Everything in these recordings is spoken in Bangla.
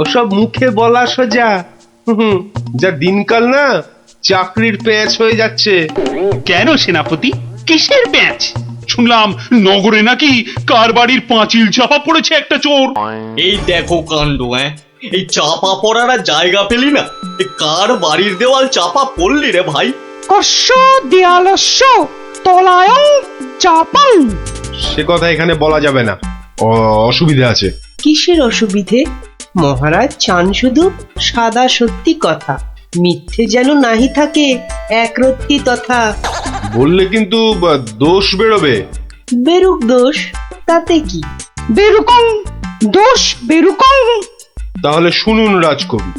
ওসব মুখে বলা সোজা। যা দিনকাল না, চাকরির পেঁচ হয়ে যাচ্ছে। কেন সেনাপতি, কিসের প্যাঁচ? শুনলাম নগরে নাকি কার বাড়ির পাঁচিল চাপা পড়েছে একটা চোর। এই দেখো কাণ্ড, এই চাপা পড়ার আর জায়গা পেলি না? কার বাড়ির দেওয়াল চাপা পড়লি রে ভাই? কস্য দেয়ালস্য তলায়ং চাপাং। সে কথা এখানে বলা যাবে না, অসুবিধা আছে। কিসের অসুবিধে? মহারাজ চান শুধু সাদা সত্যি কথা, মিথ্যে যেন নাহি থাকে একরত্তি তথা। বললে কিন্তু দোষ বেরোবে। বেরুক দোষ, তাতে কি? বেরুকং দোষ বেরুকং। তাহলে শুনুন রাজকবি,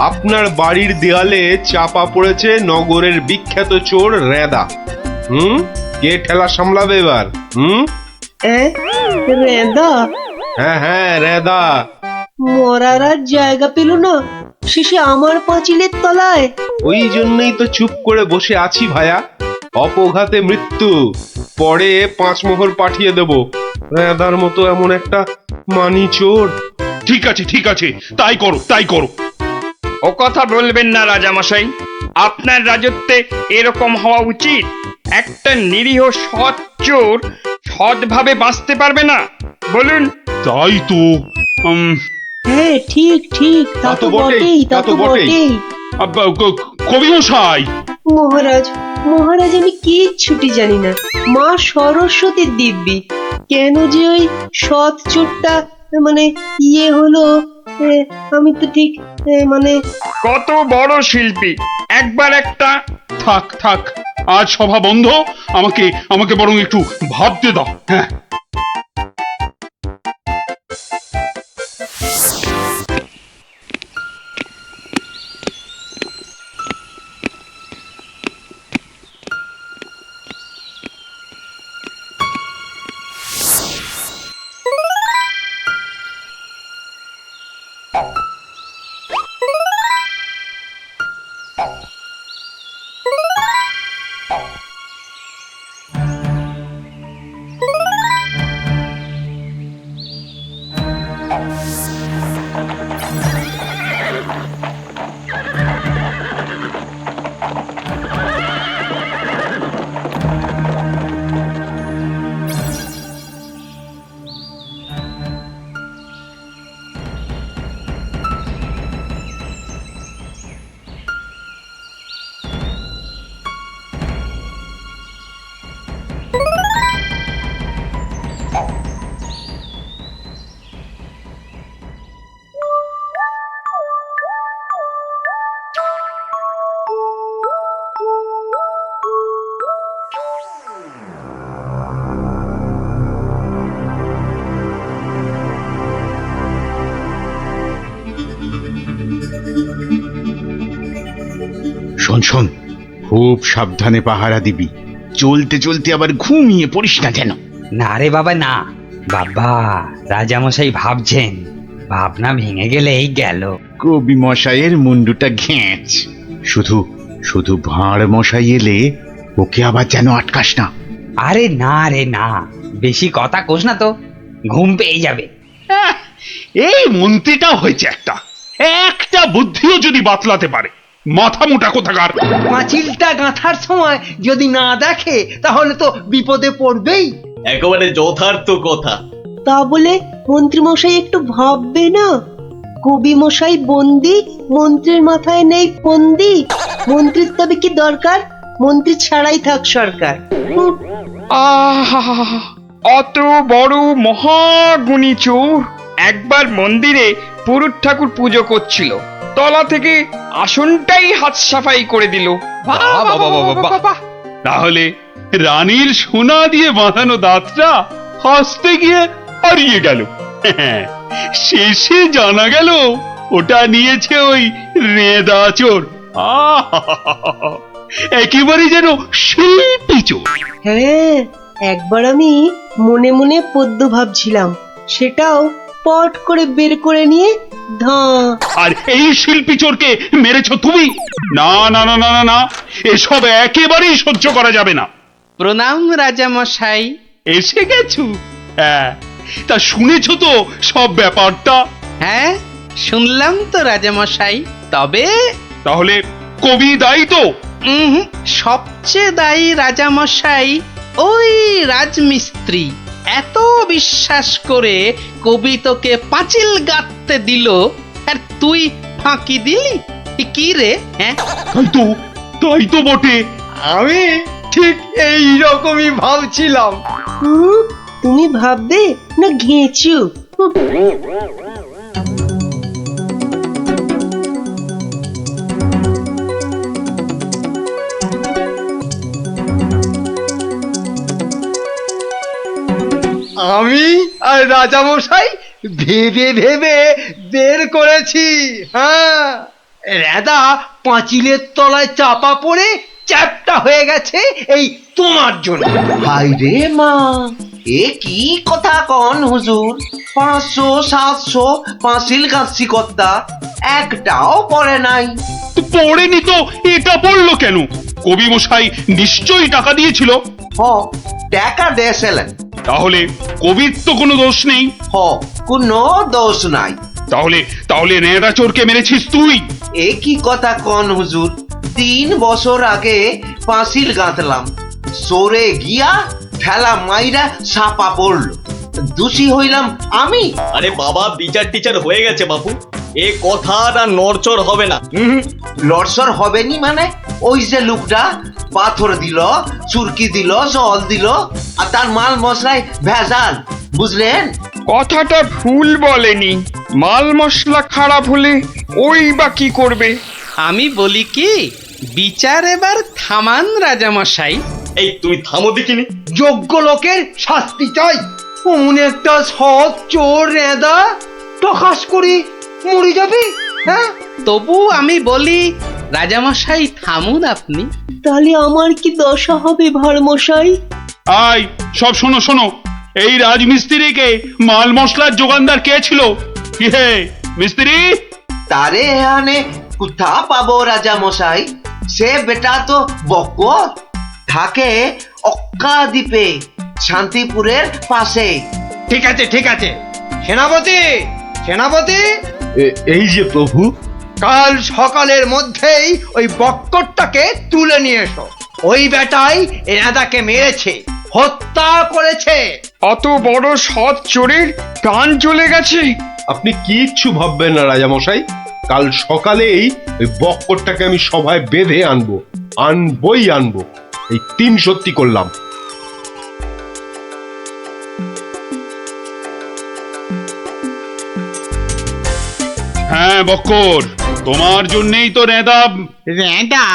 আপনার বাড়ির দেয়ালে চাপা পড়েছে নগরের বিখ্যাত চোর রেদা। কে ঠেলা সামলাবে এবার? রেদা? হ্যাঁ রেদা। মরার আর জায়গা পেল না, শেষে আমার পাঁচিলের তলায়। ওই জন্যই তো চুপ করে বসে আছি ভায়া। অপঘাতে মৃত্যু, পরে 5 মোহর পাঠিয়ে দেব। রেদার মতো এমন একটা মানি চোর। ঠিক আছে ঠিক আছে, তাই করো তাই করো। ও কথা বলবেন না রাজামশাই, আপনার রাজত্বে এরকম হওয়া উচিত। একটা নিরীহ সৎ চোর সৎভাবে বাঁচতে পারবে না, বলুন? তাই তো। হ্যাঁ ঠিক ঠিক, তা তো বটেই, তা তো বটেই। কবি মশাই। মহারাজ, মহারাজ আমি কিচ্ছুটি জানি না। মা সরস্বতীর দিব্যি, কেন যে ওই সৎ চোরটা মানে হলো, আমি তো ঠিক মানে। কত বড় শিল্পী, একবার একটা। থাক থাক, আজ সভা বন্ধ। আমাকে আমাকে বরং একটু ভাবতে দাও। হ্যাঁ, শোন শোন, খুব সাবধানে পাহারা দিবি। চলতে চলতে আবার ঘুমিয়ে পড়িস না যেন। না রে বাবা না, বাবা রাজামশাই ভাবছেন, ভাবনা ভেঙে গেলেই গেল। কবি মশাইয়ের মুন্ডুটা ঘেঁচ। শুধু শুধু ভাঁড় মশাই এলে ওকে আবার যেন আটকাস না। আরে না রে না, বেশি কথা কোস না তো, ঘুম পেয়ে যাবে। এই মন্ত্রীটা হয়েছে একটা একটা বুদ্ধিও যদি বাতলাতে পারে, মাথা মোটা কোথাকার। পাঁচিলটা গাঁথার সময় যদি না দেখে তাহলে তো বিপদে পড়বেই। একেবারে যথার্থ কথা। তা বলে মন্ত্রী মশাই একটু ভাববে না? কবি মশাই বন্দি, মন্ত্রীর মাথায় নেই ফন্দি। মন্ত্রীর তবে কি দরকার? মন্ত্রী ছাড়াই থাক সরকার। আহা, অত বড় মহাগুণী চোর একবার মন্দিরে পুরুত ঠাকুর পুজো করছিল, তলা থেকে আসনটাই হাত সাফাই করে দিল। তাহলে রানীর সোনা দিয়ে বাঁধানো দাঁতটা হাসতে গিয়ে হারিয়ে গেল। শেষে জানা গেল ওটা নিয়েছে ওই রেদা চোর। একেবারে যেন শিল্পী চোর। হ্যাঁ, একবার আমি মনে মনে পদ্য ভাবছিলাম, সেটাও পট করে বের করে নিয়ে ধাঁ। আর এই শিল্পী চোরকে মেরেছ তুমি? না না না না না, এসব একেবারেই সহ্য করা যাবে না। প্রণাম রাজামশাই। এসে গেছো? হ্যাঁ, তা শুনেছ তো সব ব্যাপারটা? হ্যাঁ শুনলাম তো রাজামশাই, তবে তাহলে কবি দায়ী তো? সবচেয়ে দায়ী রাজামশাই ওই রাজমিস্ত্রি। এত বিশ্বাস করে কবি তোকে পাঁচিল গাঁথতে দিল, আর তুই ফাঁকি দিলি? কি রে, হ্যাঁ? তাই তো বটে। আমি ঠিক এই রকমই ভাবছিলাম। তুমি ভাববে না ঘেঁচু? আমি আর রাজামশাই ভেবে ভেবে বের করেছি। হ্যাঁ, রেদা পাঁচিলের তলায় চাপা পড়ে চ্যাপটা হয়ে গেছে এই তোমার জন্য। হাই রে মা, এ কি কথা কন হুজুর? 500 700 পাঁচিল গাছি কর্তা, একটাও পড়ে নাই। তো পড়েনি তো এটা পড়লো কেন? কবি মশাই নিশ্চয়ই টাকা দিয়েছিল। হ, টাকা দিয়েছিলেন। তাহলে কবির তো কোনো দোষ নেই। হ, কোনো দোষ নাই। তাহলে তাহলে নেড়া চোরকে মেরেছিস তুই? এ কি কথা কন হুজুর? 3 বছর আগে পাঁচিল গাঁথলাম, সরে গিয়া ঠেলা মাইরা সাপা পড়লো, দোষী হইলাম আমি। আরে বাবা, বিচার টিচার হয়ে গেছে বাপু, এ কথা আর নড়চড় হবে না। লড়সর হবে নি মানে? ওই যে লোকটা পাথর দিল, চুরকি দিল, জল দিল, আর তার মাল মশলায় ভেজাল, বুঝলেন? কথাটা ভুল বলেনি। মাল মশলা খারাপ হলে ওই বা কি করবে? আমি বলি কি, বিচার এবার থামান রাজামশাই। এই তুমি থামো দেখিনি। যোগ্য লোকের শাস্তি চাই। অমন একটা সৎ চোর রেদা টকাস করে মরে যাবে। হ্যাঁ, তবু আমি বলি রাজামশাই থামুন আপনি। তাহলে আমার কি দশা হবে ভাড়মশাই? আয় সব শোনো শোনো, এই রাজমিস্ত্রিকে মাল মশলার যোগানদার কে ছিল? কি হে মিস্ত্রি? তারে এখানে কোথা পাবো রাজা মশাই? সে বেটা তো বকর, থাকে অক্কা দ্বীপে, শান্তিপুরের পাশে। ঠিক আছে ঠিক আছে। সেনাপতি, সেনাপতি, এই যে প্রভু। কাল সকালের মধ্যেই ওই বক্করটাকে তুলে নিয়ে এসো। ওই বেটাই রেদাকে মেরেছে, হত্যা করেছে। অত বড় সৎ চোরের প্রাণ চলে গেছে? আপনি কিচ্ছু ভাববেন না রাজামশাই, কাল সকালেই ওই বক্করটাকে আমি সভায় বেঁধে আনবই আনবো। এই 3 সত্যি করলাম। হ্যাঁ বক্কর, তোমার জন্যই তো নেদা। রেঁদা?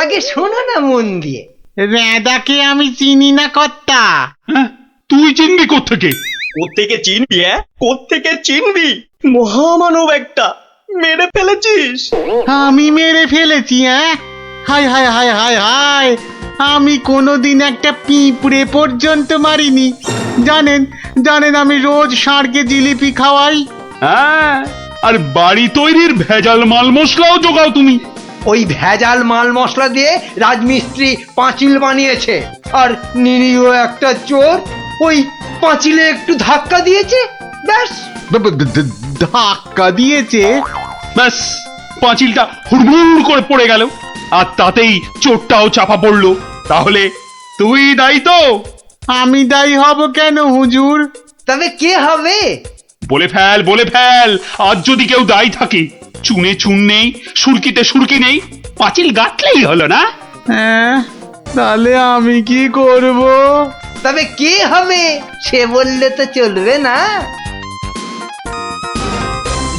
আগে শোনো না মন দিয়ে। রেঁদাকে আমি চিনি না কর্তা। হ্যাঁ, তুই চিনবি কোত্থেকে? কোত্থেকে চিনবি? কোত্থেকে চিনবি? মহামানব একটা, মেরে ফেলেছিস। আমি মেরে ফেলেছি? হায় হায় হায় হায় হায়, আমি কোনোদিন একটা পিঁপড়ে পর্যন্ত মারিনি। জানেন জানেন, আমি রোজ ষাঁড়কে জিলিপি খাওয়াই। হ্যাঁ, আর বাড়ি তৈরির ভেজাল মাল মশলাও জোগাও তুমি। ওই ভেজাল মাল মশলা দিয়ে রাজমিস্ত্রি পাঁচিল বানিয়েছে, আর নিরীহ একটা চোর ওই পাঁচিলে একটু ধাক্কা দিয়েছে, ব্যাস। ধাক্কা দিয়েছে? ব্যাস, পাঁচিলটা হুড়মুড় করে পড়ে গেল, আর তাতেই চোরটাও চাপা পড়লো। তাহলে তুই দায়ী তো? আমি দায়ী হব কেন হুজুর? তবে কে হবে? বলে ফেল। আজ যদি কেউ দায়ী থাকে, চুনে চুন নেই, সুরকিতে সুরকি নেই, পাঁচিল গাঁথলেই হলো না? হ্যাঁ, তাহলে আমি কি করব? তবে কে হবে সে বললে তো চলবে না।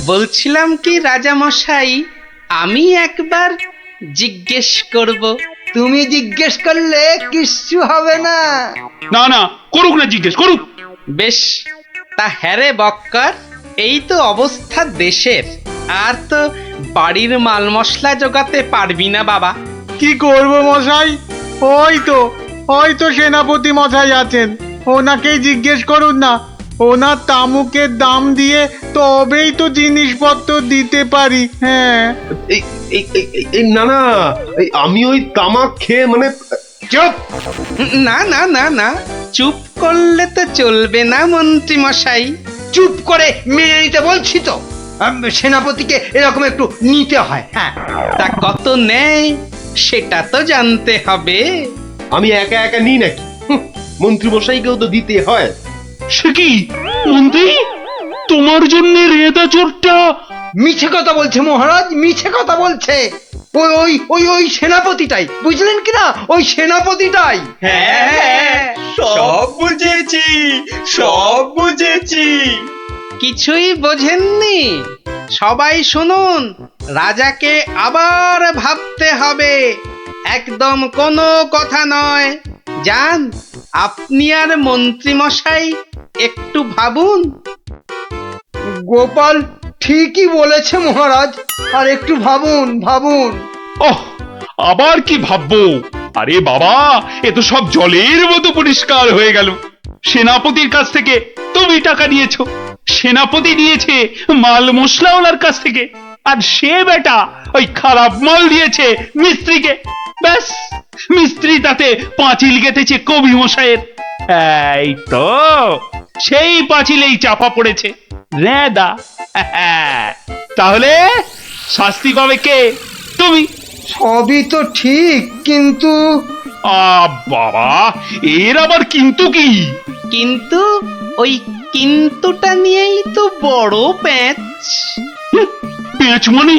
বলছিলাম কি রাজামশাই, আমি একবার জিজ্ঞেস করব। তুমি জিজ্ঞেস করলে কিচ্ছু হবে না। না না, করুক না, জিজ্ঞেস করুক। বেশ, তা হ্যারে বক্কর, এই তো অবস্থা দেশের, আর তো বাড়ির মাল মশলা জোগাতে পারবি না বাবা। কি করব মশাই? ওই তো সেনাপতি মশাই আছেন, ওনাকেই জিজ্ঞেস করুন না। ওনার তামুকের দাম দিয়ে তবেই তো জিনিসপত্র দিতে পারি। হ্যাঁ, না, আমি ওই তামাক খেয়ে মানে। চুপ! না না না না, চুপ করলে তো চলবে না মন্ত্রী মশাই। চুপ করে মেনে নিতে বলছি তো। সেনাপতিকে এরকম একটু নিতে হয়। হ্যাঁ, তা কত নেয় সেটা তো জানতে হবে। আমি একা একা নিই নাকি? মন্ত্রী মশাইকেও তো দিতে হয়। সে কি মন্ত্রী, তোমার জন্য রেদা চোরটা? মিছে কথা বলছে মহারাজ, মিছে কথা বলছে। ওই ওই ওই ওই সেনাপতিটাই, বুঝলেন কিনা, ওই সেনাপতিটাই। হ্যাঁ, সব বুঝেছি, সব বুঝেছি। কিছুই বোঝেননি? সবাই শুনুন, রাজাকে আবার ভাবতে হবে, একদম কোনো কথা নয়। যান, আপনি আর মন্ত্রী মশাই একটু ভাবুন। গোপাল ঠিকই বলেছে মহারাজ, আর একটু ভাবুন ভাবুন। ওহ, আবার কি ভাববো? আরে বাবা, এ তো সব জলের মতো পরিষ্কার হয়ে গেল। সেনাপতির কাছ থেকে তুমি টাকা নিয়েছো, সেনাপতি নিয়েছে মাল মশলাওয়ালার কাছ থেকে, আর সে বেটা ওই খারাপ মাল দিয়েছে মিস্ত্রিকে। ব্যাস, মিস্ত্রি তাতে পাঁচিল গেঁথেছে কবি মশাইয়ের। এই তো সেই পাঁচিলেই চাপা পড়েছে রেদা। তাহলে শাস্তি পাবে কে? তুমি। সবই তো ঠিক, কিন্তু বাবা, এর আবার কিন্তু কি? কিন্তু ওই কিন্তুটা নিয়েই তো বড় প্যাঁচ। পেঁচ মানে?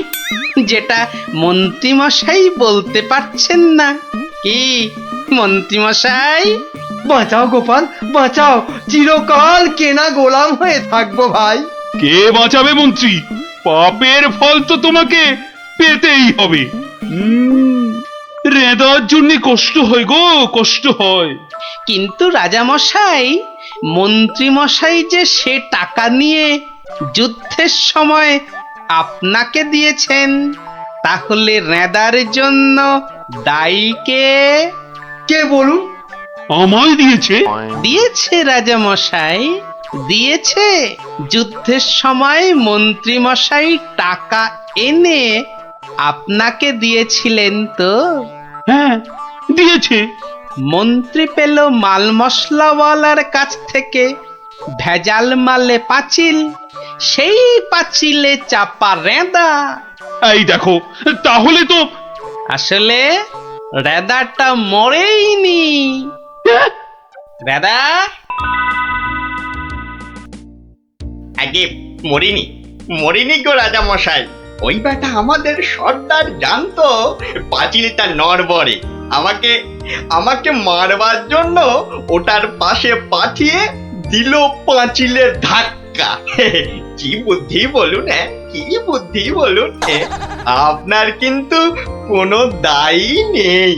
যেটা মন্ত্রী মশাই বলতে পারছেন না। কি মন্ত্রী মশাই? বাঁচাও গোপাল, বাঁচাও, চিরকাল কেনা গোলাম হয়ে থাকবো ভাই। কে বাঁচাবে মন্ত্রী? পাপের ফল তো তোমাকে পেতেই হবে। রেদার জন্য কষ্ট হয় গো, কষ্ট হয়। কিন্তু রাজা মশাই, মন্ত্রী মশাই যে সে টাকা নিয়ে যুদ্ধের সময় আপনাকে দিয়েছেন, তাহলে রেদার জন্য দায়ী কে? কে বলুন? আমায় দিয়েছে? দিয়েছে রাজা মশাই, দিয়েছে। যুদ্ধের সময় মন্ত্রী মশাই টাকা এনে আপনাকে দিয়েছিলেন তো? হ্যাঁ, দিয়েছে। মন্ত্রী পেল মাল মশলাওয়ালার কাছ থেকে ভেজাল মালে পাঁচিল, সেই পাঁচিলে চাপা রেদা। এই দেখো, তাহলে তো আসলে রেদাটা মরেইনি। রেদা আগে মরিনি, মরিনি গো রাজা মশাই। ওই বেটা আমাদের সর্দার জানতো পাঁচিলটা নড়বড়ে, আমাকে আমাকে মারবার জন্য ওটার পাশে পাঠিয়ে দিল পাঁচিলের ধাক্কা। কি বুদ্ধি বলুন, হ্যাঁ, কি বুদ্ধি বলুন। আপনার কিন্তু কোনো দায়ী নেই।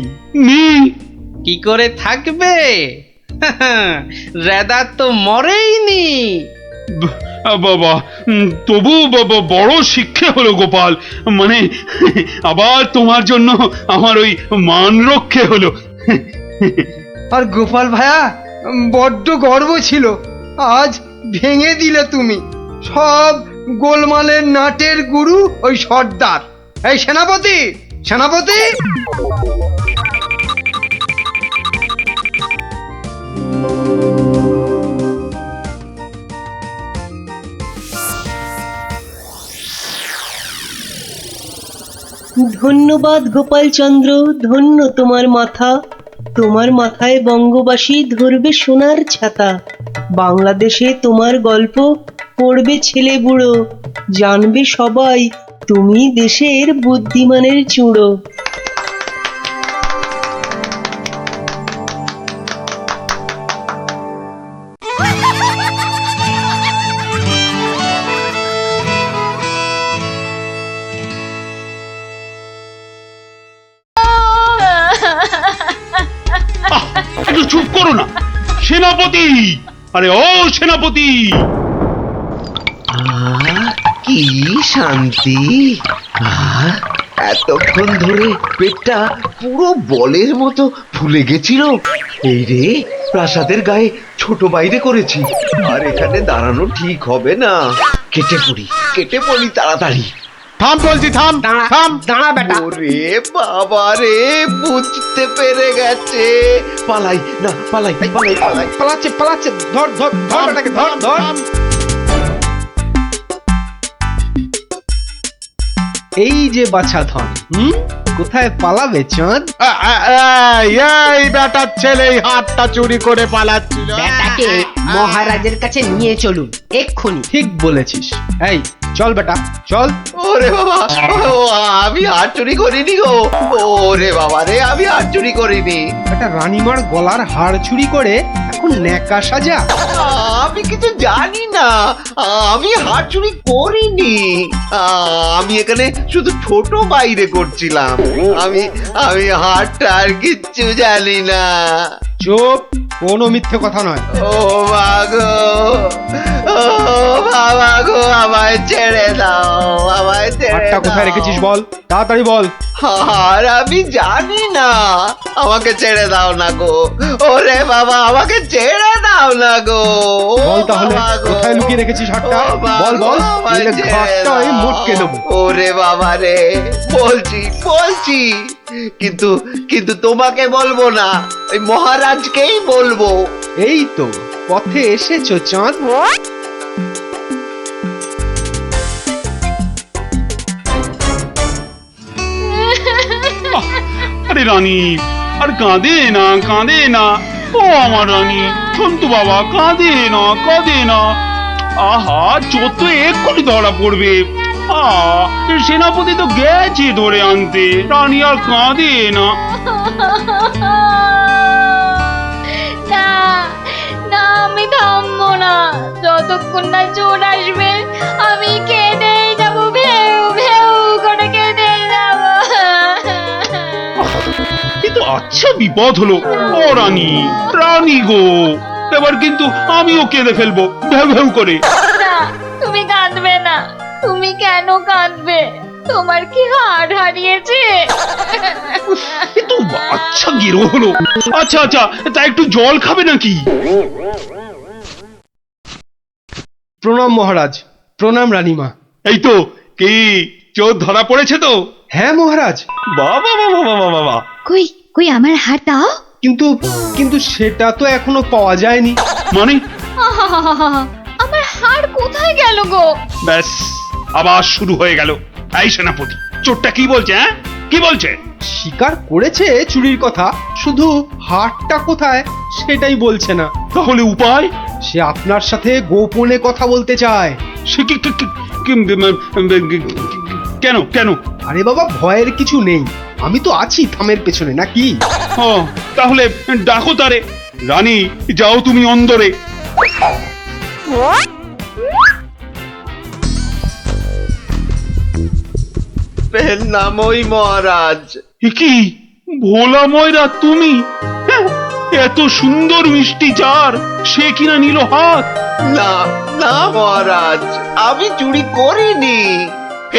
কি করে থাকবে? রেদা তো মরেইনি। বাবা, তবু বড় শিক্ষা হলো গোপাল। মানে আবার তোমার জন্য আমার ওই মান রক্ষে হলো। আর গোপাল ভাইয়া, বড্ড গর্ব ছিল, আজ ভেঙে দিলে তুমি। সব গোলমালের নাটের গুরু ওই সর্দার। এই সেনাপতি, সেনাপতি! ধন্যবাদ গোপালচন্দ্র, ধন্য তোমার মাথা। তোমার মাথায় বঙ্গবাসী ধরবে সোনার ছাতা। বাংলাদেশে তোমার গল্প পড়বে ছেলে বুড়ো, জানবে সবাই তুমি দেশের বুদ্ধিমানের চূড়ো। একটু চুপ করো না সেনাপতি। আরে ও সেনাপতি! কি শান্তি! এতক্ষণ ধরে পেটটা পুরো বলের মতো ফুলে গেছিল। এই রে, প্রাসাদের গায়ে ছোট বাইরে করেছি, আর এখানে দাঁড়ানো ঠিক হবে না। কেটে পড়ি তাড়াতাড়ি। থাম বলছি, থাম থাম। দাঁড়া বেটা। ওরে বাবা রে, বুঝতে পেরে গেছে। পালাই না, পালাই পালাই পালাই। পালাচ্ছে পালাচ্ছে, ধর ধর ধর বেটাকে, ধর ধর। এই যে বাছা ধন, কোথায় পালাবে চাঁদ? এই বেটার ছেলে এই হাতটা চুরি করে পালাচ্ছিল। বেটাকে মহারাজের কাছে নিয়ে চলুন এক্ষুনি। ঠিক বলেছিস। এই চল বেটা চল। ওরে বাবা, ও, আমি হাত চুরি করিনি গো। ওরে বাবা রে, আমি হাত চুরি করিনি। বেটা রানীমার গলার হাড় চুরি করে এখন ন্যাকা সাজা। আমি কিছু জানি না, আমি হাত চুরি করিনি। আমি এখানে শুধু ছোট বাইরে করছিলাম। আমি আমি হাতটা আর কিচ্ছু জানি না। চুপ, কোনো মিথ্যে কথা নয়। ও মাগো, ও বাবা গো, আমায় ছেড়ে দাও, আমায় ছেড়ে হাড়টা কোথায় দাও। রেখেছিস বল, তাড়াতাড়ি বল। আর আমি জানি না, আমাকে ছেড়ে দাও না গো। ওরে বাবা, আমাকে ছেড়ে দাও না গো। বল তাহলে বাবা গো। কোথায় লুকিয়ে রেখেছিস হাড়টা? ও বাবা বল বল, গো, আমায় নইলে ছেড়ে ঘাটটা আমি দাও। মোটকে দেবো। ওরে বাবা রে, বলছি বলছি, কিন্তু কিন্তু তোমাকে বলবো না, ওই মহারাজকেই বলবো। এই তো পথে এসেছো চাঁদ। আরে রানী, আর কাঁদে না, কাঁদে না। ও আমার রানী, সন্তু বাবা, কাঁদে না, কাঁদে না। আহা, চোর তো এক্ষুনি ধরা পড়বে। সেনাপতি তো গেছে ধরে আনতে। রানী আর কাঁদে না। না না, আমি থামবো না যতক্ষণ না চোর আসবে। আমি কেঁদেই যাবো, ভেউ ভেউ করে কেঁদেই যাবো। কিন্তু আচ্ছা বিপদ হলো। ও রানী, রানী গো, এবার কিন্তু আমিও কেঁদে ফেলবো ভেউ ভেউ করে। না, তুমি কাঁদবে না। তুমি কেন কাঁদবে? তোমার কি হাড় হারিয়েছে? কিন্তু আচ্ছা গেরো হলো। আচ্ছা আচ্ছা, তা একটু জল খাবে নাকি? প্রণাম মহারাজ। প্রণাম রানীমা। এই তো, কি চোর ধরা পড়েছে তো? হ্যাঁ মহারাজ। বাবা বাবা বাবা বাবা। কই কই আমার হাড় দাও। কিন্তু কিন্তু সেটা তো এখনো পাওয়া যায়নি। মানে? আহাহাহাহা, আমার হাড় কোথায় গেল গো? ব্যাস, আবার শুরু হয়ে গেল। এই সেনাপতি, চোরটা কি বলছে? হ্যাঁ, কি বলছে? স্বীকার করেছে চুরির কথা, শুধু হাটটা কোথায় সেটাই বলছে না। তাহলে উপায়? সে আপনার সাথে গোপনে কথা বলতে চায়। সে কেন কেন? আরে বাবা, ভয়ের কিছু নেই, আমি তো আছি থামের পেছনে, নাকি? ও, তাহলে ডাকো তারে। রানী, যাও তুমি অন্দরে। এর নাম ওই মহারাজ। কি ভোলা ময়রা তুমি? হ্যাঁ, এত সুন্দর মিষ্টি চার, সে কিনা নিল হাত। না না মহারাজ, আমি চুরি করিনি।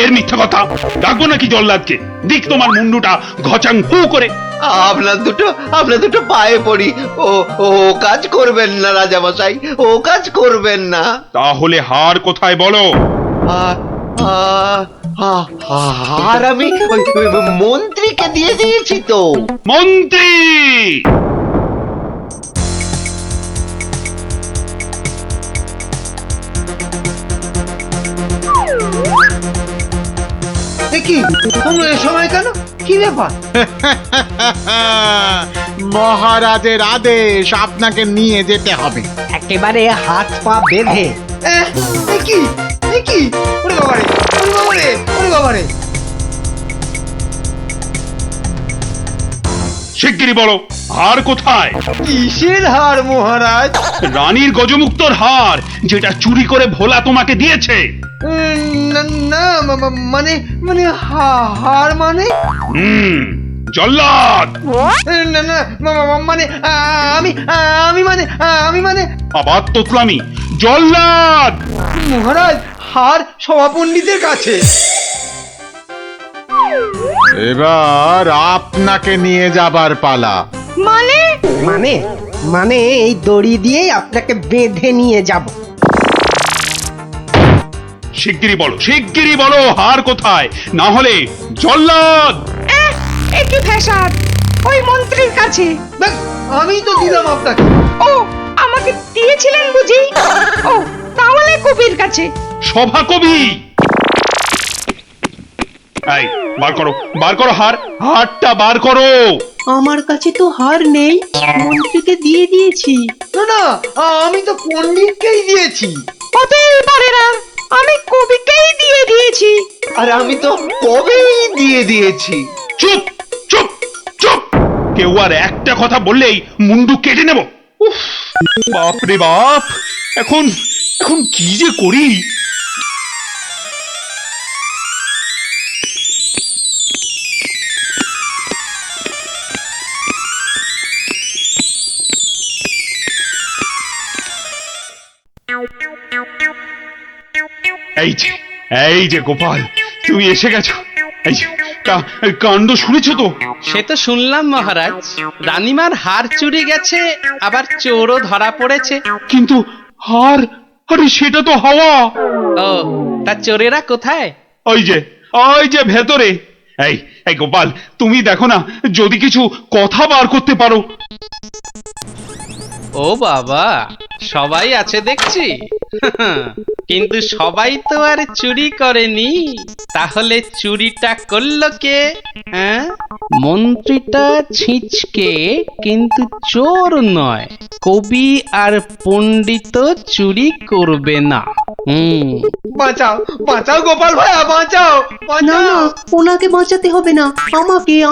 এর মিথ্যা কথা। ডাকবো নাকি জল্লাদকে? দিক তোমার মুন্ডুটা ঘচাং ফু করে। আপনার দুটো পায়ে পড়ি। ও ও কাজ করবেন না রাজামশাই, ও কাজ করবেন না। তাহলে হার কোথায় বলো? আর আমি ওই মন্ত্রীকে দিয়ে দিয়েছি তো। মন্ত্রী! কি তোমরা এ সময় কেন? কি ব্যাপার? মহারাজের আদেশ, আপনাকে নিয়ে যেতে হবে। একেবারে হাত পা বেঁধে। কি কি? ওরে বাবারে, ওরে বাবারে, ওরে বাবারে। শিগগিরই বলো, হার কোথায়? কিসের হার মহারাজ? রানীর গজমুক্তর হার, যেটা চুরি করে ভোলা তোমাকে দিয়েছে। না না, মানে মানে হার মানে? জল্লাদ! না না, মানে আমি মানে আবার তোতলামি। জল্লাদ! মহারাজ, হার সভাপণ্ডিতের কাছে। এবার আপনাকে নিয়ে যাবার পালা। মানে মানে মানে এই দড়ি দিয়ে আপনাকে বেঁধে নিয়ে যাব। শিগগিরই বলো, শিগগিরই বলো, হার কোথায়? না হলে জল্লাদ! একই ফ্যাসাদ, ওই মন্ত্রীর কাছে। আমি তো দিলাম আপনাকে। ও, আমাকে দিয়েছিলেন বুঝি? ও, তাহলে কবির কাছে। সভা কবি! এই বার করো হারটা বার করো। আমার কাছে তো হার নেই, মন্ত্রীকে দিয়ে দিয়েছি। না না, আমি তো পণ্ডিতকেই দিয়েছি। হতেই পারে না, আমি কবিকেই দিয়ে দিয়েছি। আর আমি তো কবেই দিয়ে দিয়েছি। চুপ চুপ চুপ, কেউ আর একটা কথা বললেই মুন্ডু কেটে নেব। উফ, বাপ রে বাপ, এখন কি যে করি। এই যে গোপাল, তুমি এসে গেছো। এই যে, কাণ্ড শুনেছো তো? সে তো শুনলাম মহারাজ, রানীমার হার চুরি গেছে, আবার চোরও ধরা পড়েছে। কিন্তু হার, আরে সেটা তো হাওয়া। ও, তা চোরেরা কোথায়? ওই যে ভেতরে। এই গোপাল, তুমি দেখো না যদি কিছু কথা বার করতে পারো। ও বাবা, সবাই আছে দেখছি। কিন্তু সবাই তো আর চুরি করেনি, তাহলে চুরিটা করলো কে? হ্যাঁ, মন্ত্রীটা ছিঁচকে কিন্তু চোর নয়, কবি আর পণ্ডিত চুরি করবে না। বাঁচাও বাঁচাও গোপাল ভাইয়া, বাঁচাও না না, ওনাকে বাঁচাতে হবে না,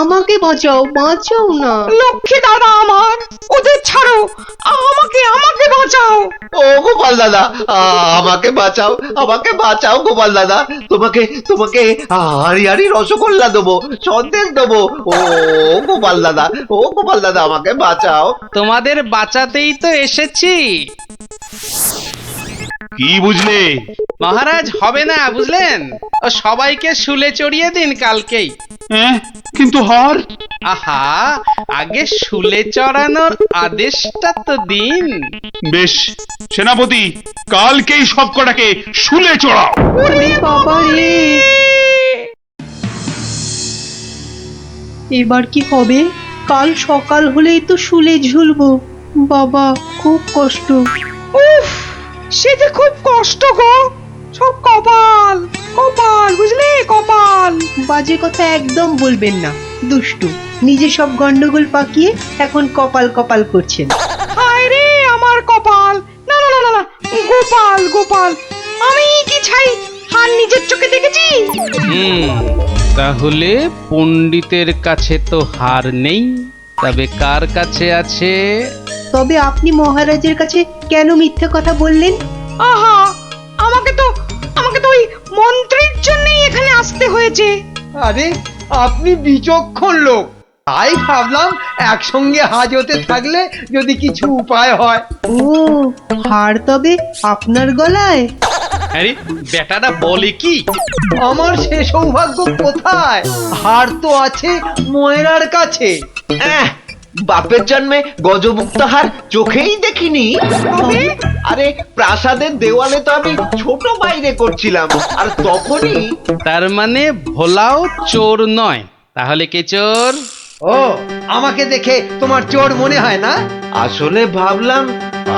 আমাকে বাঁচাও, বাঁচাও না। লক্ষ্মী দাদা আমার, ওদের ছাড়ো, আমাকে বাঁচাও। ও গোপাল দাদা, আমাকে বাঁচাও গোপাল দাদা। তোমাকে হাড়ি রসগোল্লা দেবো, সন্দেশ দেবো। ও গোপাল দাদা, আমাকে বাঁচাও। তোমাদের বাঁচাতেই তো এসেছি। কি বুঝলে? মহারাজ, হবে না বুঝলেন, ও সবাইকে শুলে চড়িয়ে দিন কালকেই। হ্যাঁ, কিন্তু হার? আহা, আগে শুলে চড়ানোর আদেশটা তো দিন। বেশ, সেনাপতি, কালকেই সব কটাকে শুলে চড়াও। ওরে বাবা রে, এবার কি হবে? কাল সকাল হলেই তো শুলে ঝুলবো। বাবা, খুব কষ্ট। উফ, সে যে খুব কষ্ট গো, সব কপাল কপাল, বুঝলে, কপাল। বাজে কথা একদম বলবেন না, দুষ্টু। নিজে সব গন্ডগোল পাকিয়ে এখন কপাল কপাল করছেন। হায় রে আমার কপাল! না না না না, গোপাল, আমি কি ছাই হার নিজের চোখে দেখেছি? তাহলে পণ্ডিতের কাছে তো হার নেই, তবে কার কাছে আছে? তবে আপনি মহারাজের কাছে কেন মিথ্যে কথা বললেন? আহা, আমাকে তো ওই মন্ত্রীর জন্যই এখানে আসতে হয়েছে। আরে, আপনি বিচক্ষণ লোক, তাই ভাবলাম একসঙ্গে হাজতে থাকলে যদি কিছু উপায় হয়। ও, হার তবে আপনার গলায়? আরে বেটাটা বলে কি? আমার সে সৌভাগ্য কোথায়? হার তো আছে ময়রার কাছে। বাপের জন্মে গজমুক্ত হার চোখেই দেখিনি। আরে, প্রাসাদের দেওয়ালে তো আমি ছোট বাইরে করছিলাম, আর তখনই। তার মানে ভোলাও চোর নয়, তাহলে কে চোর? ও, আমাকে দেখে তোমার চোর মনে হয় না? আসলে ভাবলাম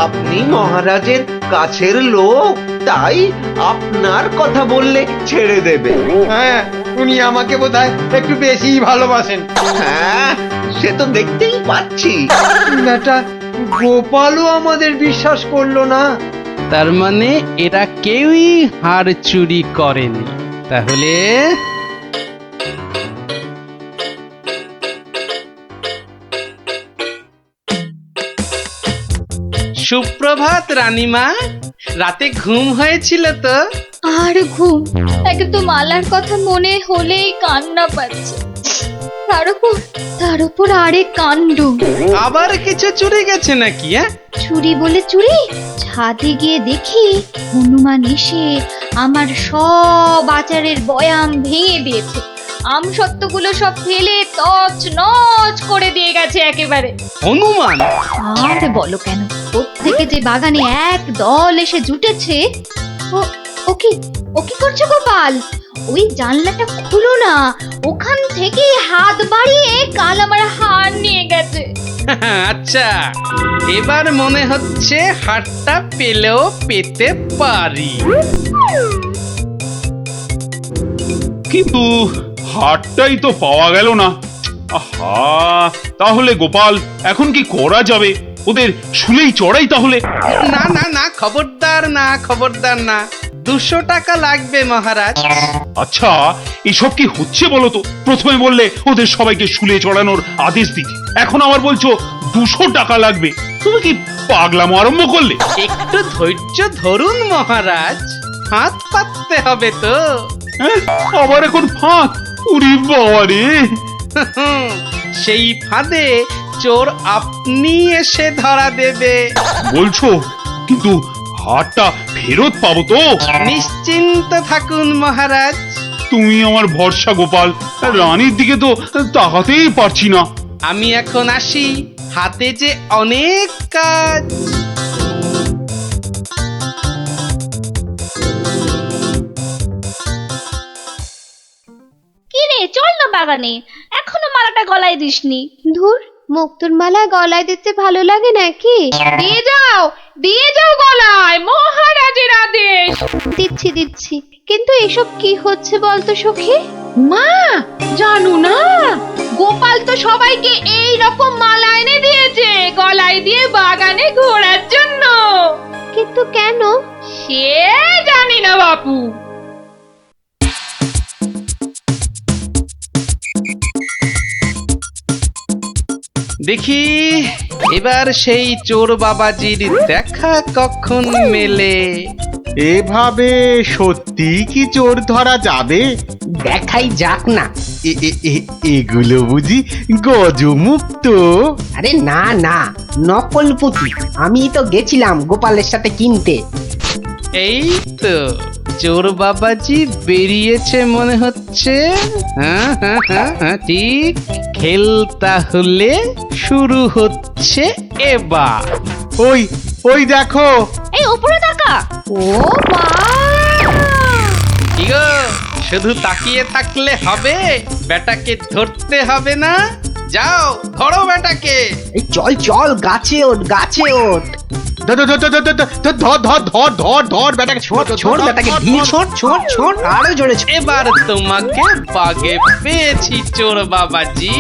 আপনি মহারাজের কাছের লোক, তাই আপনার কথা বললে ছেড়ে দেবে। হ্যাঁ, উনি আমাকে বোধহয় একটু বেশি ভালোবাসেন। হ্যাঁ, সে তো দেখতেই পাচ্ছি। বেটা গোপালও আমাদের বিশ্বাস করলো না। তার মানে এরা কেউই হার চুরি করেনি। তাহলে সুপ্রভাত রানীমা, রাতে ঘুম হয়েছিল তো? আর ঘুম, একে তো মালার কথা মনে হলেই কান্না পাচ্ছে। তার উপর আরেক কাণ্ড। আবার কিছু চুরি গেছে নাকি? চুরি বলে চুরি, ছাদে গিয়ে দেখি হনুমান এসে আমার সব আচারের বয়াম ভেঙে দিয়েছে। আমসত্ত্বগুলো সব ফেলে তছ নছ করে দিয়ে গেছে একেবারে। হনুমান? আর বলো কেন, প্রত্যেকে যে বাগানে এক দল এসে জুটেছে। ও কি করছো গোপাল? ওই জানলাটা খুলো না, ওখান থেকে হাত বাড়িয়ে কাল আমার হার নিয়ে গেছে। আচ্ছা, এবার মনে হচ্ছে হারটা পেলেও পেতে পারি। কিন্তু হারটাই তো পাওয়া গেল না। আহা, তাহলে গোপাল এখন কি করা যাবে? ওদের শুলেই চড়াই তাহলে। না না না, খবরদার না, খবরদার না। 200 টাকা লাগবে মহারাজ। আচ্ছা, এসব কি হচ্ছে বলো তো? প্রথমে বললে ওদের সবাইকে শুলে চড়ানোর আদেশ দিতে, এখন আবার বলছো 200 টাকা লাগবে। তুমি কি পাগলামো আরম্ভ করলে? একটু ধৈর্য ধরুন মহারাজ, হাত পাততে হবে তো। হ্যাঁ, আবার এখন ফাঁক? উরি বাবা রে! সেই ফাঁদে চোর আপনি এসে ধরা দেবে। বলছো, কিন্তু হারটা ফেরত পাবো তো? নিশ্চিন্ত থাকুন মহারাজ। তুমি আমার ভরসা গোপাল, রানীর দিকে তো তাকাতেই পারছি না। আমি এখন আসি, হাতে যে অনেক কাজ। কি রে, চল না বাগানে, এখনো মালাটা গলায় দিসনি। ধুর, মুক্তোর মালা গলায় দিতে ভালো লাগে নাকি? দিয়ে যাও গলায়, মহারাজের আদেশ। দিচ্ছি দিচ্ছি, কিন্তু এসব কি হচ্ছে বলতো সখী? মা, জানো না, গোপাল তো সবাইকে এই রকম মালা এনে দিয়েছে গলায় দিয়ে বাগানে ঘোরার জন্য। কিন্তু কেন? সে জানি না বাপু। দেখি এবার সেই চোর বাবাজির দেখা কখন মেলে। এভাবে সত্যি কি চোর ধরা যাবে? দেখাই যাক না। এগুলো বুঝি গজমুক্ত? আরে না না, নকল পুঁতি। আমি তো গেছিলাম গোপালের সাথে কিনতে। এই তো চোর বাবাজি বেরিয়েছে মনে হচ্ছে। হ্যাঁ হ্যাঁ হ্যাঁ হ্যাঁ, ঠিক। খেল তাহলে শুরু হচ্ছে এবার। ওই ওই দেখো, এই উপরে তাকা। ও মা, কি গো, শুধু তাকিয়ে থাকলে হবে? বেটাকে ধরতে হবে না? যাও ধরো বেটাকে। এই চল চল, গাছে ওঠ, গাছে ওঠ। ধর বেটাকে, ছোট বেটাকে ধীর, ছোট আরো জোরে। এবার তোমাকে বাগে পেয়েছি চোর বাবাজি।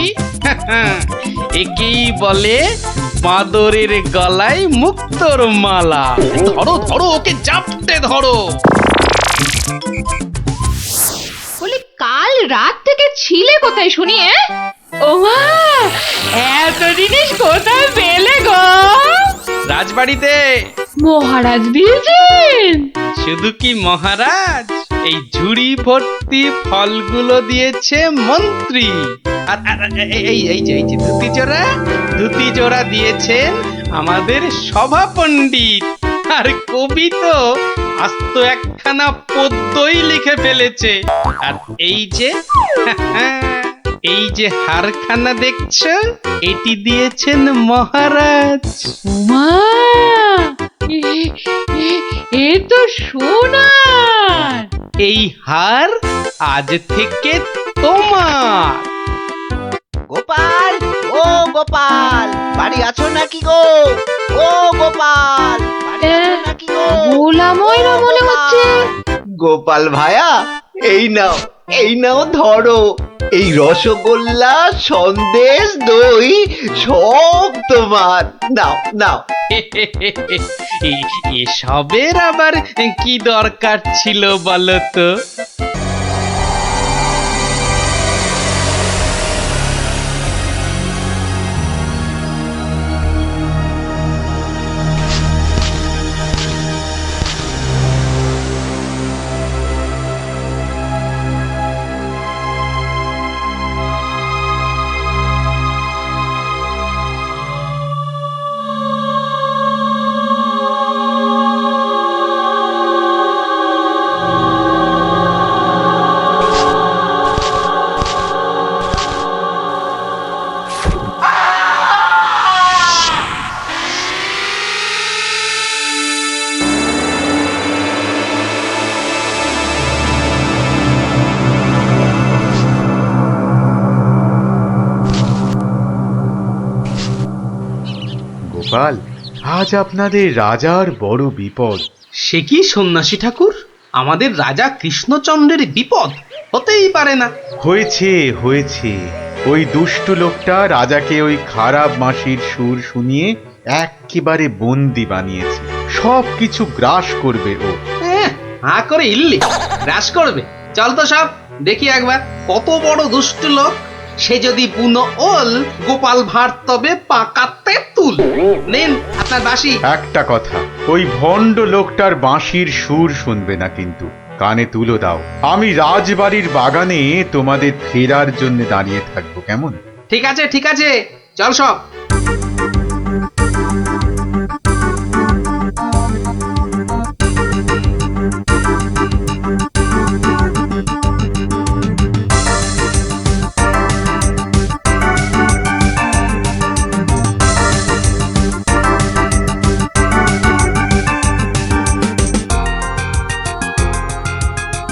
একেই বলে বাঁদরের গলায় মুক্তোর মালা। ধরো ধরো, ওকে জাপটে ধরো। বলি কাল রাত থেকে ছিলে কোথায় শুনি? ও মা, এত জিনিস কোথায় পেলে গো? রাজবাড়িতে। মহারাজ দিয়েছেন? শুধু কি মহারাজ, এই ঝুড়ি ভর্তি ফলগুলো দিয়েছে মন্ত্রী। আর এই যে ধুতি জোড়া দিয়েছেন আমাদের সভা পণ্ডিত। আর কবি তো আস্ত একখানা পদ্যই লিখে ফেলেছে। আর এই যে হারখানা দেখছো, এটি দিয়েছেন মহারাজ। মা, এ তো সোনার। এই হার আজ থেকে তোমার। গোপাল, ও গোপাল, বাড়ি আছো নাকি গো? ও গোপাল, বাড়ি আছো নাকি গো? ভোলা ময়রা মনে হচ্ছে। গোপাল ভায়া, এই নাও ধরো। এই রসগোল্লা, সন্দেশ, দই সব তোমার। নাও নাও। এসবের আবার কি দরকার ছিল বলো তো? গোপাল, আজ আপনাদের রাজার বড় বিপদ। সে কি সন্ন্যাসী ঠাকুর, আমাদের রাজা কৃষ্ণচন্দ্রের বিপদ? হতেই পারে না। হয়েছে হয়েছে, ওই দুষ্টু লোকটা রাজাকে ওই খারাপ মাসির সুর শুনিয়ে একেবারে বন্দি বানিয়েছে। সব কিছু গ্রাস করবে ও। হাঁ করে ইল্লি গ্রাস করবে। চল তো সব দেখি একবার কত বড় দুষ্ট লোক। সে যদি বুনো ওল, গোপাল ভাঁড় তবে পাকাতে তুল। নিন আপনার বাঁশি। একটা কথা, ওই ভণ্ড লোকটার বাঁশির সুর শুনবে না কিন্তু। কানে তুলো দাও, আমি রাজবাড়ির বাগানে তোমাদের ফেরার জন্য দাঁড়িয়ে থাকবো, কেমন? ঠিক আছে ঠিক আছে, চল সব।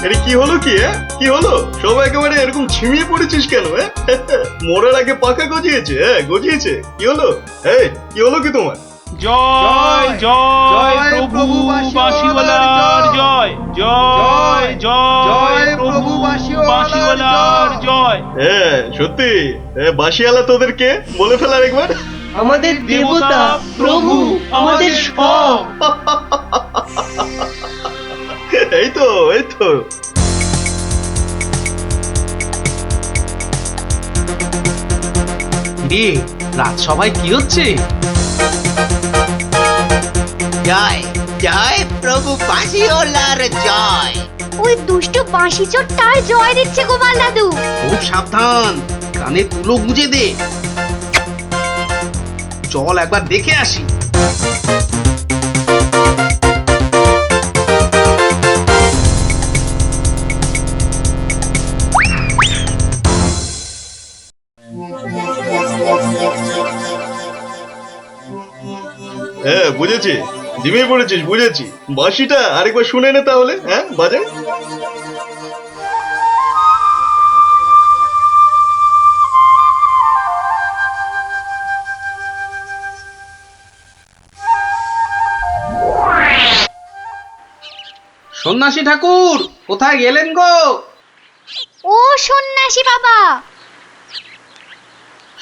এটা কি হলো কি কি হলো? সবাই একেবারে এরকম ঝিমিয়ে পড়েছিস কেন? মোড়ের আগে পাকা গজিয়েছে, গজিয়েছে। কি হলো? এই কি হলো কি তোমার? জয় জয় প্রভু বাঁশিওয়ালার জয়, জয় জয় প্রভু বাঁশিওয়ালার জয়। হ্যাঁ সত্যি, বাঁশিওয়ালা তোদের কে বলে ফেলার একবার। আমাদের দেবতা, প্রভু, আমাদের সব। এই তো এই তো। রাজসভায় কি হচ্ছে? জয় জয় প্রভু বাঁশিওয়ালার জয়। ওই দুষ্ট বাঁশি চোর তার জয় দিচ্ছে গোপাল দাদু। খুব সাবধান, কানে তুলো গুঁজে দে। চল একবার দেখে আসি। হ্যাঁ বুঝেছি, ঝিমিয়ে পড়েছিস, বুঝেছি। বাঁশিটা আরেকবার শুনে নে তাহলে। হ্যাঁ বাজে। সন্ন্যাসী ঠাকুর কোথায় গেলেন গো? ও সন্ন্যাসী বাবা,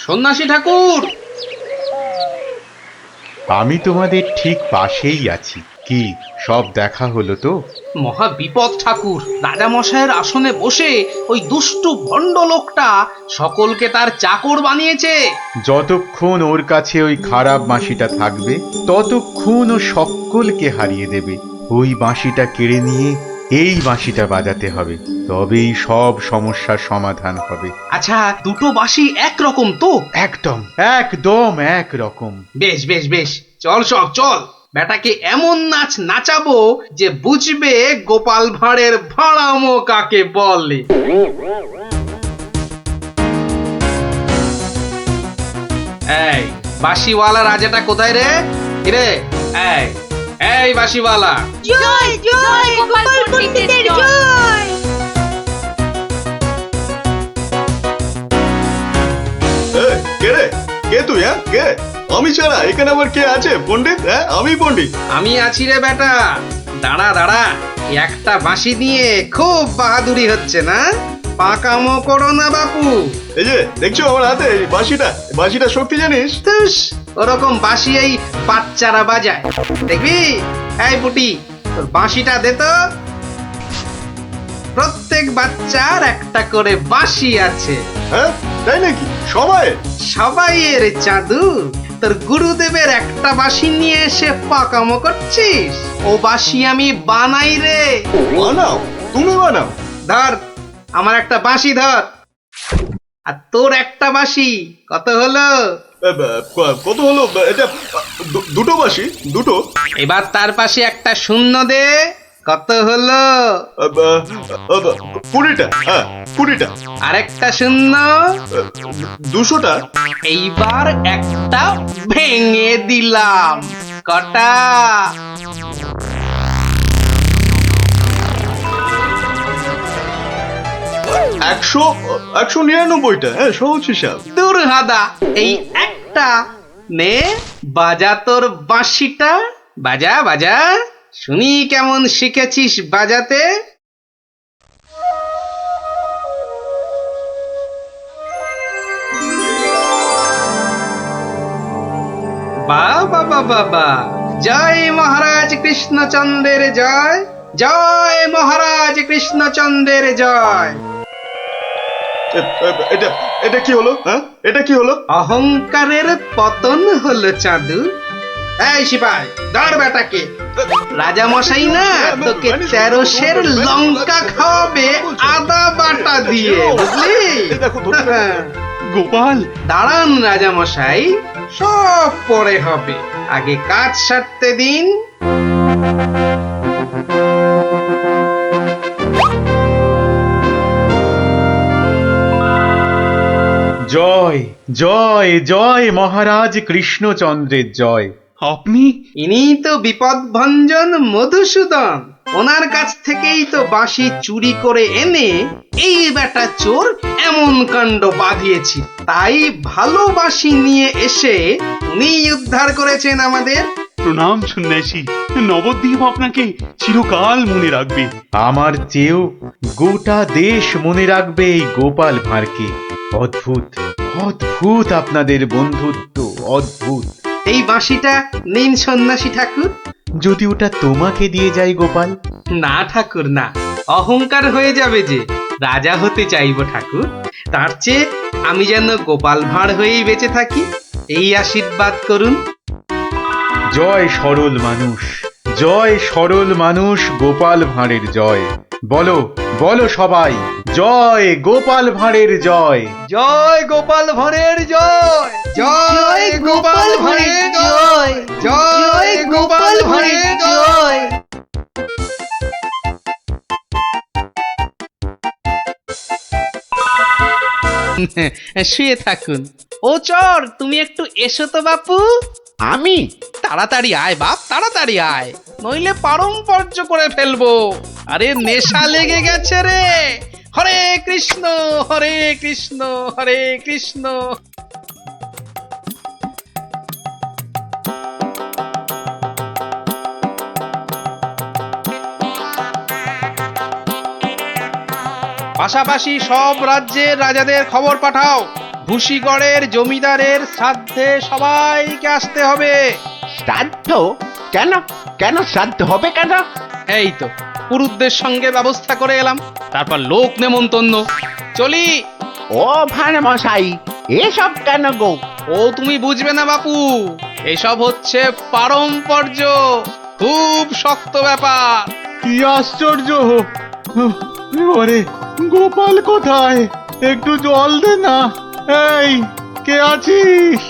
সন্ন্যাসী ঠাকুর। আমি তোমাদের ঠিক পাশেই আছি। কি সব দেখা হলো তো? মহা বিপদ ঠাকুর। রাজামশাইয়ের আসনে বসে ওই দুষ্টু ভণ্ড লোকটা সকলকে তার চাকর বানিয়েছে। যতক্ষণ ওর কাছে ওই খারাপ বাঁশিটা থাকবে ততক্ষণ ও সকলকে হারিয়ে দেবে। ওই বাঁশিটা কেড়ে নিয়ে এই বাঁশিটা বাজাতে হবে, তবেই সব সমস্যার সমাধান হবে। আচ্ছা, দুটো বাঁশি একরকম তো? একদম একদম একরকম। বেশ বেশ বেশ, চল সব চল। বেটাকে এমন নাচ নাচাবো যে বুঝবে গোপাল ভাঁড়ের ভাড়ামো কাকে বলে। এই বাঁশিওয়ালা রাজাটা কোথায় রে? রে এই এই বাঁশিওয়ালা। জয় জয় গোপাল পণ্ডিতের জয়। কে রে? কে তুই? হ্যাঁ কে? আমি ছাড়া এখানে আবার কে আছে? পণ্ডিত? হ্যাঁ আমি পণ্ডিত। আমি আছি রে বেটা। দাঁড়া দাঁড়া, একটা বাঁশি নিয়ে খুব বাহাদুরি হচ্ছে না? পাকামো করো না বাপু। এই যে দেখছো আমার হাতে এই বাঁশিটা, বাঁশিটা শক্তি জানিস? ওরকম বাঁশি এই বাচ্চারা বাজায়, দেখবি? এই পুটি, তোর বাঁশিটা দে তো। প্রত্যেক বাচ্চার একটা করে বাঁশি আছে। হ্যাঁ তাই নাকি? সবাই সবাইয়ের চাঁদু। তোর গুরুদেবের একটা বাঁশি নিয়ে এসে পাকামো করছিস? ও বাঁশি আমি বানাই রে। বানাও? তুমি বানাও? ধর আমার একটা বাঁশি ধর, আর তোর একটা বাঁশি। কত হলো? কত হলো? এটা দুটো বাঁশি, দুটো। এবার তার পাশে একটা শূন্য দে। কত হলো? 20টা। হ্যাঁ 20টা। আরেকটা শূন্য। 200টা। এইবার একটা ভেঙে দিলাম। কটা? 199টা। হ্যাঁ সহজ হিসাব। দূর হাদা, এই একটা নে, বাজা তোর বাঁশিটা। বাজা বাজা, শুনি কেমন শিখেছিস বাজাতে। বাবা বাবা, জয় মহারাজ কৃষ্ণচন্দ্রের জয়, জয় মহারাজ কৃষ্ণচন্দ্রের জয়। এটা এটা কি হলো? হ্যাঁ, এটা কি হলো? অহংকারের পতন হলো চাঁদু। এই সিপাই, ধর বেটাকে। রাজা মশাই না তোকে 13 সের লঙ্কা খাওয়াবে আদা বাটা দিয়ে, বুঝলি? গোপাল, দাঁড়ান রাজা মশাই, সব পরে হবে, আগে কাজ সারতে দিন। জয় জয় জয় মহারাজ কৃষ্ণচন্দ্রের জয়। আপনি? ইনি তো বিপদ ভঞ্জন মধুসূদন, ওনার কাছ থেকেই তো বাঁশি চুরি করে এনে এই বেটা চোর এমন কাণ্ড বাঁধিয়েছি। তাই ভালো বাঁশি নিয়ে এসে উনি উদ্ধার করেছেন আমাদের। প্রণাম সন্ন্যাসী, নবদ্বীপ আপনাকে চিরকাল মনে রাখবে। আমার চেয়েও গোটা দেশ মনে রাখবে এই গোপাল ভাঁড়কে। অদ্ভুত অদ্ভুত আপনাদের বন্ধুত্ব, অদ্ভুত। এই বাঁশিটা নিন সন্ন্যাসী ঠাকুর। যদি ওটা তোমাকে দিয়ে যাই গোপাল? না ঠাকুর না, অহংকার হয়ে যাবে যে। রাজা হতে চাইবো ঠাকুর, তার চেয়ে আমি যেন গোপাল ভাঁড় হয়েই বেঁচে থাকি, এই আশীর্বাদ করুন। জয় সরল মানুষ, জয় সরল মানুষ, গোপাল ভাঁড়ের জয়। বলো বলো সবাই, জয় গোপাল ভাঁড়ের জয়। জয় গোপাল ভাঁড়ের জয়, জয় গোপাল ভাঁড়ের জয়, জয় গোপাল ভাঁড়ের জয়। শুয়ে থাকুন। ও চর, তুমি একটু এসো তো বাপু। আমি? তাড়াতাড়ি আয় বাপ, তাড়াতাড়ি আয়, নইলে পারম্পর্য করে ফেলবো। আরে নেশা লেগে গেছে রে। হরে কৃষ্ণ হরে কৃষ্ণ হরে কৃষ্ণ। পাশাপাশি সব রাজ্যের রাজাদের খবর পাঠাও, ভুসিগড়ের জমিদারের শ্রাদ্ধে সবাইকে আসতে হবে। শ্রাদ্ধ? কেন কেন শ্রাদ্ধ হবে কেন? এই তো পুরুতদের সঙ্গে ব্যবস্থা করে এলাম, তারপর লোক নেমন্তন্ন। চলি। ও ভাঁড় মশাই, এসব কেন গো? ও তুমি বুঝবে না বাপু, এসব হচ্ছে পারম্পর্য, খুব শক্ত ব্যাপার। কি আশ্চর্য! ওরে গোপাল কোথায়? একটু জল দে না। এই, কে আছিস?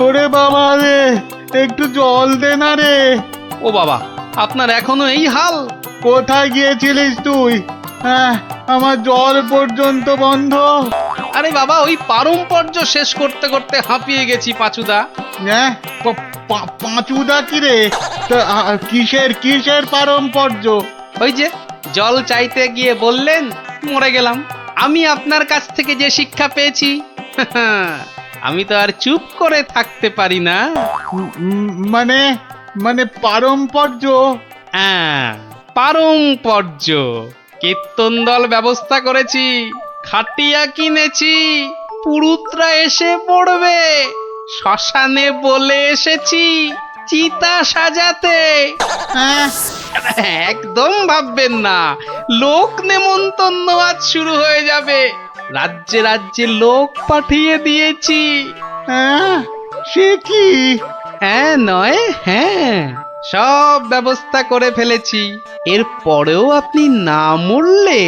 ওরে বাবা রে, একটু জল দে না রে। ও বাবা, আপনার এখনো এই হাল? কোথায় গিয়েছিলিস তুই? হ্যাঁ, আমার জল পর্যন্ত বন্ধ। আরে বাবা, ওই পারম্পর্য শেষ করতে করতে হাঁপিয়ে গেছি পাঁচুদা। হ্যাঁ, পাঁচুদা কি রে? কিসের কিসের পারম্পর্য? ওই যে জল চাইতে গিয়ে বললেন, মরে গেলাম। আমি আপনার কাছ থেকে যে শিক্ষা পেয়েছি, আমি তো আর চুপ করে থাকতে পারি না। মানে মানে পারম্পর্য? হ্যাঁ, পারম্পর্য। কীর্তন দল ব্যবস্থা করেছি, খাটিয়া কিনেছি, পুরুতরা এসে পড়বে। শ্মশানে বলে এসেছি চিতা সাজাতে। একদম ভাববেন না, লোক নেমন্তন্ন আজ শুরু হয়ে যাবে। রাজ্যে রাজ্যে লোক পাঠিয়ে দিয়েছি। সে কি? হ্যাঁ নয় হ্যাঁ, সব ব্যবস্থা করে ফেলেছি। এর পরেও আপনি না মরলে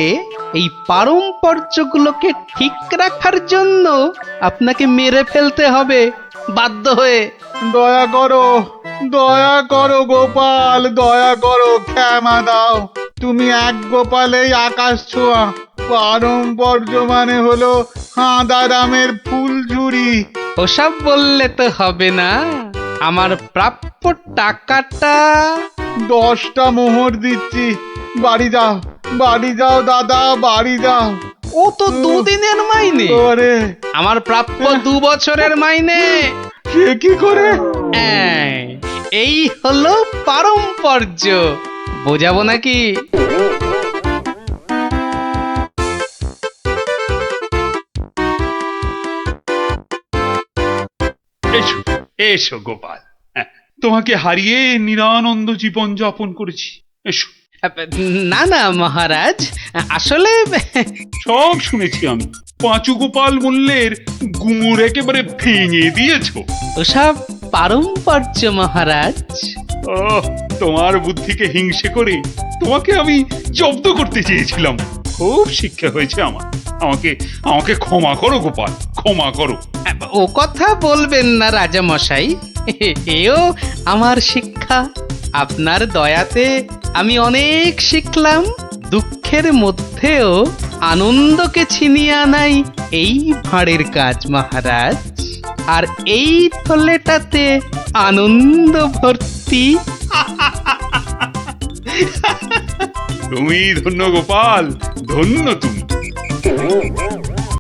এই পারম্পর্যগুলোকে ঠিক রাখার জন্য আপনাকে মেরে ফেলতে হবে বাধ্য হয়ে। দয়া করো গোপাল, দয়া করো, ক্ষমা দাও। তুমি এক গোপালেই আকাশ ছোঁয়া। পারম্পর্য মানে হলো হাঁদারামের ফুলঝুরি। ওসব বললে তো হবে না, আমার প্রাপ্য টাকাটা। 10টা মোহর দিচ্ছি, বাড়ি যাও, বাড়ি যাও দাদা, বাড়ি যাও। ও তো 2 দিনের মাইনে। আমার প্রাপ্য 2 বছরের মাইনে। সে কি করে? এই হলো পারম্পর্য, বোঝাবো নাকি? এসো এসো গোপাল, তোমাকে হারিয়ে নিরানন্দ জীবন যাপন করেছি। এসো। না না মহারাজ, আসলে সব শুনেছি আমি। পাঁচু গোপাল মূল্যের গুমুর একেবারে ভেঙে দিয়েছো। ওসব পারম্পর্য মহারাজ। ও, তোমার বুদ্ধিকে হিংসে করে তোমাকে আমি জব্দ করতে চেয়েছিলাম। খুব শিক্ষা হয়েছে আমার। আমাকে আমাকে ক্ষমা করো গোপাল, ক্ষমা করো। ও কথা বলবেন না রাজা মশাই, এও আমার শিক্ষা। আপনার দয়াতে আমি অনেক শিখলাম। দুঃখের মধ্যেও আনন্দকে ছিনিয়ে আনাই এই ভাঁড়ের কাজ মহারাজ। আর এই থলেটাতে আনন্দ ভর্তি। তুমি ধন্য গোপাল, ধন্য তুমি।